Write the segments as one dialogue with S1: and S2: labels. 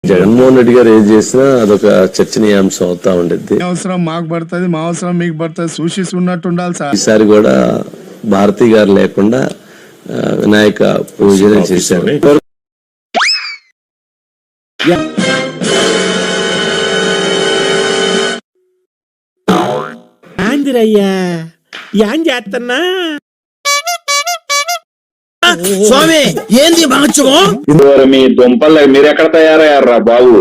S1: జగన్మోహన్ రెడ్డి గారు ఏది చేసినా అదొక చర్చనీయాంశం అవుతా ఉండేది.
S2: అవసరం మాకు పడుతుంది, మా అవసరం మీకు పడుతుంది, సూచిస్తూ ఉన్నట్టు ఉండాలి సార్.
S1: ఈసారి కూడా భారతి గారు లేకుండా వినాయక పూజలు చేశారు.
S3: స్వామి ఏంది మహత్సవం?
S4: మీ దుంపలు మీరెక్కడ తయారయ్యారా బాబు?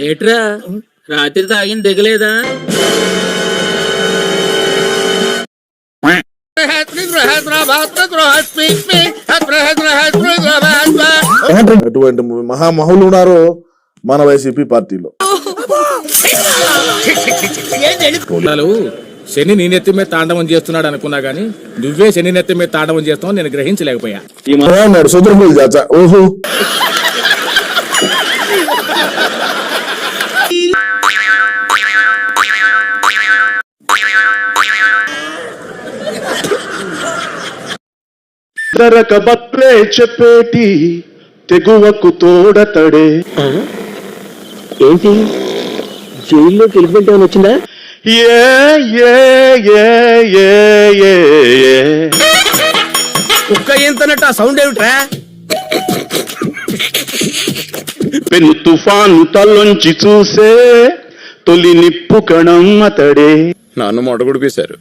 S3: ఏట్రా రాత్రి తాగిన దిగలేదా?
S5: అటువంటి మహామహులు ఉన్నారు మన వైసీపీ పార్టీలో.
S6: శని నీ నెత్తి మీద తాండవం చేస్తున్నాడు అనుకున్నా గానీ నువ్వే శని నెత్తి మీద తాండవం చేస్తావు నేను గ్రహించలేకపోయా.
S5: సుద్రపూల్ చాచా ఓహో
S4: బట్లే చెప్పేటి తెగువకు తోడతడే.
S1: ఏంటి జైల్లోకి వెళ్ళిపోతే వచ్చిందా?
S3: కుక్క ఏంతనట్టు ఆ సౌండ్ ఏమిట్రా?
S4: పెను తుఫాను తలొంచి చూసే తొలి నిప్పు కణం అతడే.
S7: నన్ను మొడగుడిపేశారు.